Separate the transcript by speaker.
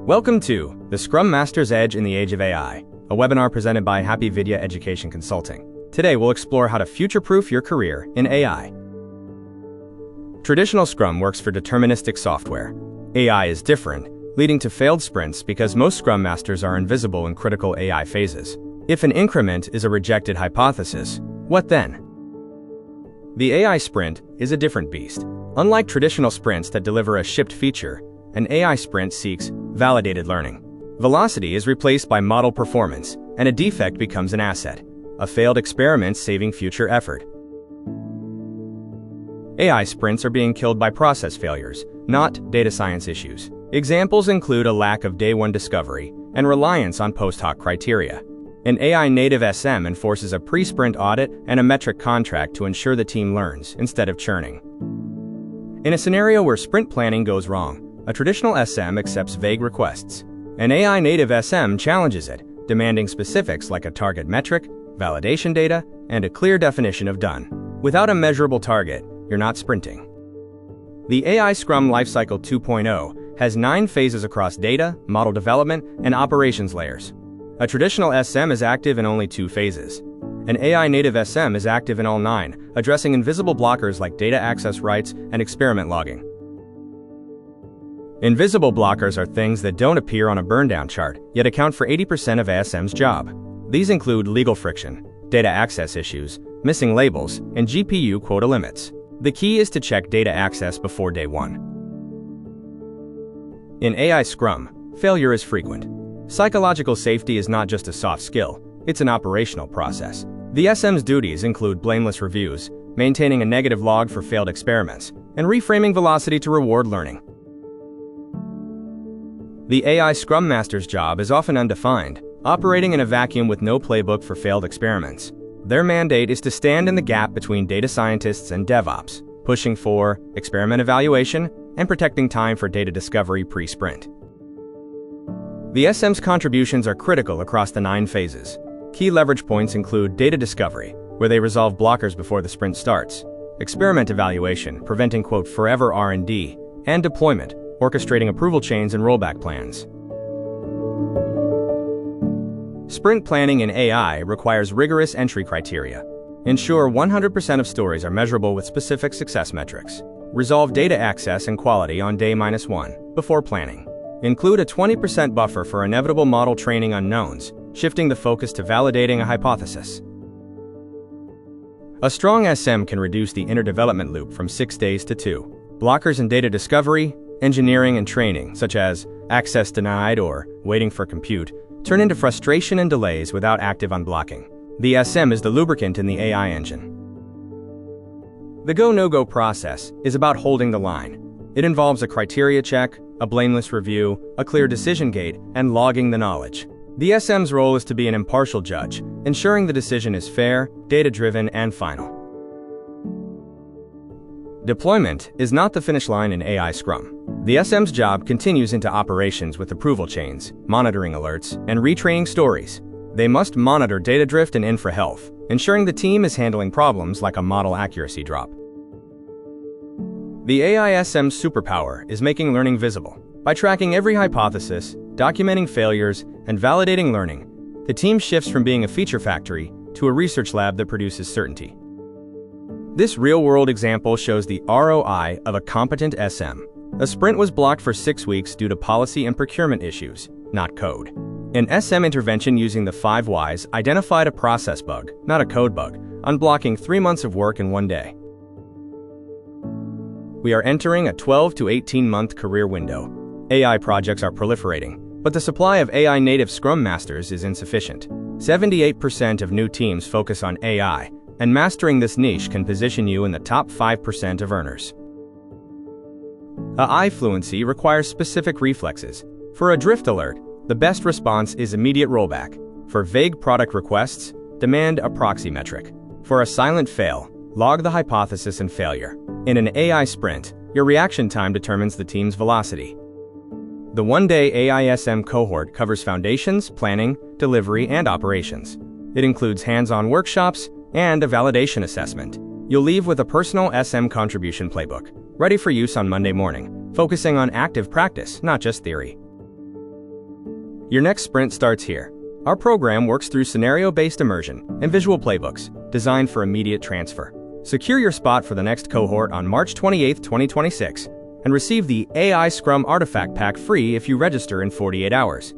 Speaker 1: Welcome to the Scrum Master's Edge in the Age of AI, a webinar presented by Happy Vidya Education Consulting. Today we'll explore how to future-proof your career in AI. Traditional Scrum works for deterministic software. AI is different, leading to failed sprints because most Scrum Masters are invisible in critical AI phases. If an increment is a rejected hypothesis, what then? The AI sprint is a different beast. Unlike traditional sprints that deliver a shipped feature, an AI sprint seeks validated learning. Velocity is replaced by model performance, and a defect becomes an asset, a failed experiment saving future effort. AI sprints are being killed by process failures, not data science issues. Examples include a lack of day-one discovery and reliance on post-hoc criteria. An AI-native SM enforces a pre-sprint audit and a metric contract to ensure the team learns instead of churning. In a scenario where sprint planning goes wrong, a traditional SM accepts vague requests. An AI-native SM challenges it, demanding specifics like a target metric, validation data, and a clear definition of done. Without a measurable target, you're not sprinting. The AI Scrum Lifecycle 2.0 has 9 phases across data, model development, and operations layers. A traditional SM is active in only 2 phases. An AI-native SM is active in all 9, addressing invisible blockers like data access rights and experiment logging. Invisible blockers are things that don't appear on a burndown chart, yet account for 80% of ASM's job. These include legal friction, data access issues, missing labels, and GPU quota limits. The key is to check data access before day 1. In AI Scrum, failure is frequent. Psychological safety is not just a soft skill, it's an operational process. The SM's duties include blameless reviews, maintaining a negative log for failed experiments, and reframing velocity to reward learning. The AI Scrum Master's job is often undefined, operating in a vacuum with no playbook for failed experiments. Their mandate is to stand in the gap between data scientists and DevOps, pushing for experiment evaluation and protecting time for data discovery pre-sprint. The SM's contributions are critical across the 9 phases. Key leverage points include data discovery, where they resolve blockers before the sprint starts, experiment evaluation, preventing "forever R&D, and deployment, orchestrating approval chains and rollback plans. Sprint planning in AI requires rigorous entry criteria. Ensure 100% of stories are measurable with specific success metrics. Resolve data access and quality on day -1 before planning. Include a 20% buffer for inevitable model training unknowns, shifting the focus to validating a hypothesis. A strong SM can reduce the inner development loop from 6 days to 2. Blockers in data discovery, engineering, and training, such as access denied or waiting for compute, turn into frustration and delays without active unblocking. The SM is the lubricant in the AI engine. The go-no-go process is about holding the line. It involves a criteria check, a blameless review, a clear decision gate, and logging the knowledge. The SM's role is to be an impartial judge, ensuring the decision is fair, data-driven, and final. Deployment is not the finish line in AI Scrum. The SM's job continues into operations with approval chains, monitoring alerts, and retraining stories. They must monitor data drift and infra health, ensuring the team is handling problems like a model accuracy drop. The AI SM's superpower is making learning visible. By tracking every hypothesis, documenting failures, and validating learning, the team shifts from being a feature factory to a research lab that produces certainty. This real-world example shows the ROI of a competent SM. A sprint was blocked for 6 weeks due to policy and procurement issues, not code. An SM intervention using the 5 whys identified a process bug, not a code bug, unblocking 3 months of work in 1 day. We are entering a 12 to 18-month career window. AI projects are proliferating, but the supply of AI-native Scrum Masters is insufficient. 78% of new teams focus on AI, and mastering this niche can position you in the top 5% of earners. AI fluency requires specific reflexes. For a drift alert, the best response is immediate rollback. For vague product requests, demand a proxy metric. For a silent fail, log the hypothesis and failure. In an AI sprint, your reaction time determines the team's velocity. The 1-day AI SM cohort covers foundations, planning, delivery, and operations. It includes hands-on workshops and a validation assessment. You'll leave with a personal SM contribution playbook, ready for use on Monday morning, focusing on active practice, not just theory. Your next sprint starts here. Our program works through scenario-based immersion and visual playbooks designed for immediate transfer. Secure your spot for the next cohort on March 28, 2026, and receive the AI Scrum Artifact Pack free if you register in 48 hours.